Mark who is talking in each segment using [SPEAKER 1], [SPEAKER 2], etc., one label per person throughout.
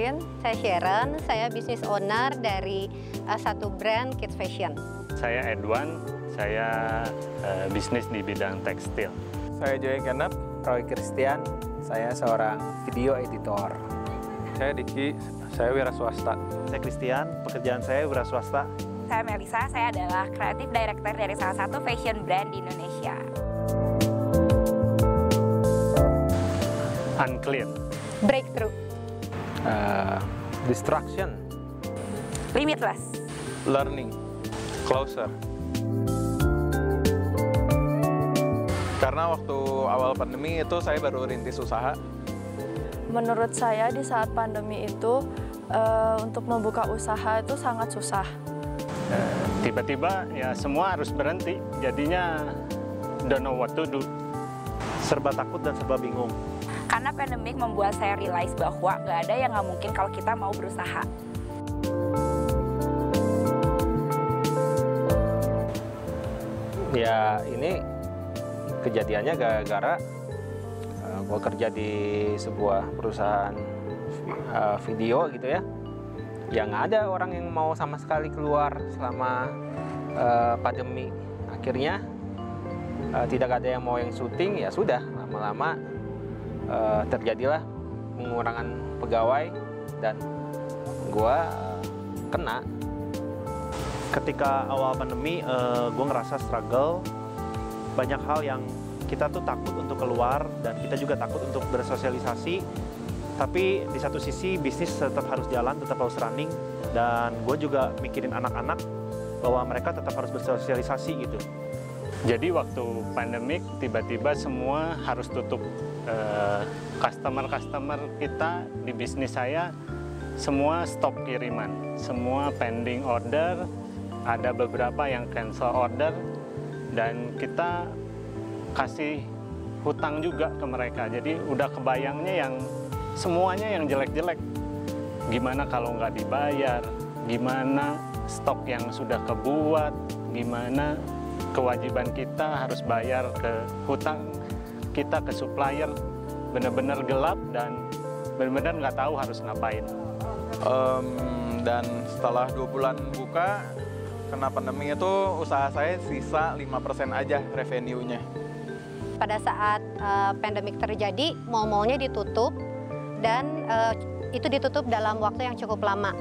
[SPEAKER 1] kenalin, saya Sharon, saya business owner dari satu brand kids fashion.
[SPEAKER 2] Saya Edwan, saya bisnis di bidang tekstil.
[SPEAKER 3] Saya Joy Genep, Roy Christian, saya seorang video editor.
[SPEAKER 4] Saya Diki, saya wira swasta.
[SPEAKER 5] Saya Christian, pekerjaan saya wira swasta.
[SPEAKER 6] Saya Melisa, saya adalah kreatif director dari salah satu fashion brand di Indonesia.
[SPEAKER 2] Unclear.
[SPEAKER 1] Breakthrough.
[SPEAKER 3] Distraction.
[SPEAKER 6] Limitless.
[SPEAKER 4] Learning. Closer. Karena waktu awal pandemi itu saya baru rintis usaha.
[SPEAKER 7] Menurut saya di saat pandemi itu untuk membuka usaha itu sangat susah.
[SPEAKER 2] Tiba-tiba ya semua harus berhenti, jadinya don't know what to do.
[SPEAKER 5] Serba takut dan serba bingung.
[SPEAKER 6] Karena pandemik membuat saya realize bahwa nggak ada yang nggak mungkin kalau kita mau berusaha.
[SPEAKER 3] Ya ini kejadiannya gara-gara gue kerja di sebuah perusahaan video gitu ya. Ya nggak ada orang yang mau sama sekali keluar selama pandemi. Akhirnya tidak ada yang mau yang syuting, ya sudah lama-lama terjadilah pengurangan pegawai dan gue kena.
[SPEAKER 5] Ketika awal pandemi, gue ngerasa struggle. Banyak hal yang kita tuh takut untuk keluar dan kita juga takut untuk bersosialisasi. Tapi di satu sisi bisnis tetap harus jalan, tetap harus running. Dan gue juga mikirin anak-anak bahwa mereka tetap harus bersosialisasi gitu.
[SPEAKER 2] Jadi waktu pandemik tiba-tiba semua harus tutup. Customer kita di bisnis saya semua stop kiriman, semua pending order, ada beberapa yang cancel order, dan kita kasih hutang juga ke mereka. Jadi udah kebayangnya yang semuanya yang jelek-jelek. Gimana kalau nggak dibayar, gimana stok yang sudah kebuat, gimana kewajiban kita harus bayar ke hutang kita ke supplier, benar-benar gelap dan benar-benar nggak tahu harus ngapain.
[SPEAKER 4] Dan setelah 2 bulan buka, kena pandemi itu usaha saya sisa 5% aja revenue-nya.
[SPEAKER 1] Pada saat pandemik terjadi, mall-mallnya ditutup dan itu ditutup dalam waktu yang cukup lama.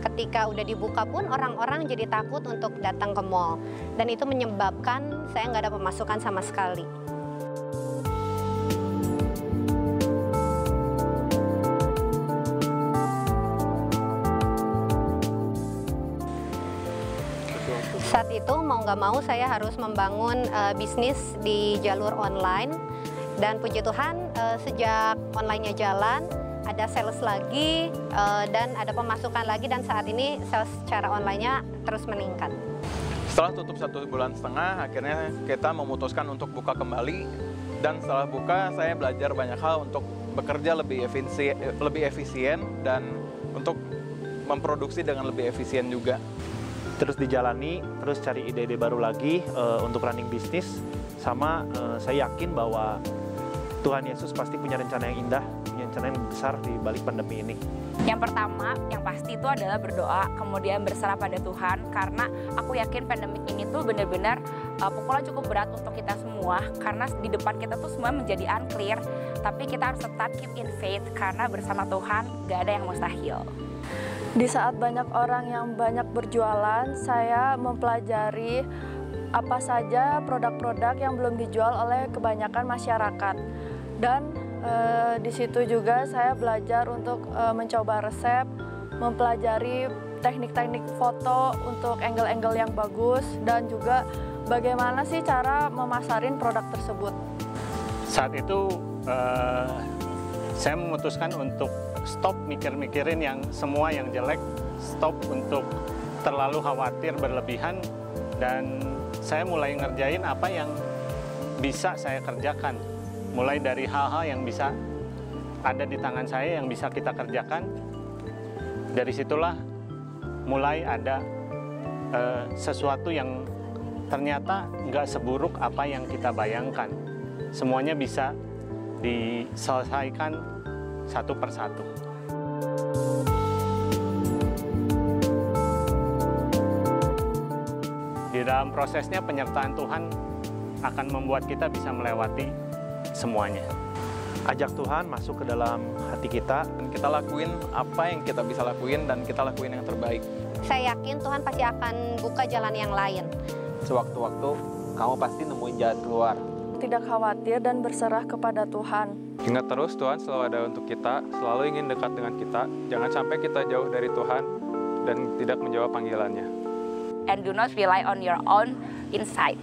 [SPEAKER 1] Ketika udah dibuka pun orang-orang jadi takut untuk datang ke mall. Dan itu menyebabkan saya nggak ada pemasukan sama sekali. Saat itu mau nggak mau saya harus membangun bisnis di jalur online. Dan puji Tuhan sejak online-nya jalan, ada sales lagi dan ada pemasukan lagi, dan saat ini sales secara online-nya terus meningkat.
[SPEAKER 4] Setelah tutup 1,5 bulan, akhirnya kita memutuskan untuk buka kembali. Dan setelah buka, saya belajar banyak hal untuk bekerja lebih efisien dan untuk memproduksi dengan lebih efisien juga.
[SPEAKER 5] Terus dijalani, terus cari ide-ide baru lagi untuk running bisnis. Sama saya yakin bahwa Tuhan Yesus pasti punya rencana yang indah, punya rencana yang besar di balik pandemi ini.
[SPEAKER 6] Yang pertama, yang pasti itu adalah berdoa, kemudian berserah pada Tuhan. Karena aku yakin pandemik ini tuh benar-benar pukulan cukup berat untuk kita semua. Karena di depan kita tuh semua menjadi unclear. Tapi kita harus tetap keep in faith, karena bersama Tuhan gak ada yang mustahil.
[SPEAKER 7] Di saat banyak orang yang banyak berjualan, saya mempelajari apa saja produk-produk yang belum dijual oleh kebanyakan masyarakat. Dan di situ juga saya belajar untuk mencoba resep, mempelajari teknik-teknik foto untuk angle-angle yang bagus, dan juga bagaimana sih cara memasarin produk tersebut.
[SPEAKER 2] Saat itu saya memutuskan untuk stop mikir-mikirin yang semua yang jelek, stop untuk terlalu khawatir berlebihan, dan saya mulai ngerjain apa yang bisa saya kerjakan. Mulai dari hal-hal yang bisa ada di tangan saya, yang bisa kita kerjakan. Dari situlah mulai ada sesuatu yang ternyata nggak seburuk apa yang kita bayangkan. Semuanya bisa diselesaikan satu persatu. Di dalam prosesnya penyertaan Tuhan akan membuat kita bisa melewati semuanya.
[SPEAKER 5] Ajak Tuhan masuk ke dalam hati kita.
[SPEAKER 4] Dan kita lakuin apa yang kita bisa lakuin dan kita lakuin yang terbaik.
[SPEAKER 1] Saya yakin Tuhan pasti akan buka jalan yang lain.
[SPEAKER 3] Sewaktu-waktu kamu pasti nemuin jalan keluar.
[SPEAKER 7] Tidak khawatir dan berserah kepada Tuhan.
[SPEAKER 4] Ingat terus Tuhan selalu ada untuk kita, selalu ingin dekat dengan kita. Jangan sampai kita jauh dari Tuhan dan tidak menjawab panggilannya.
[SPEAKER 6] And do not rely on your own insight.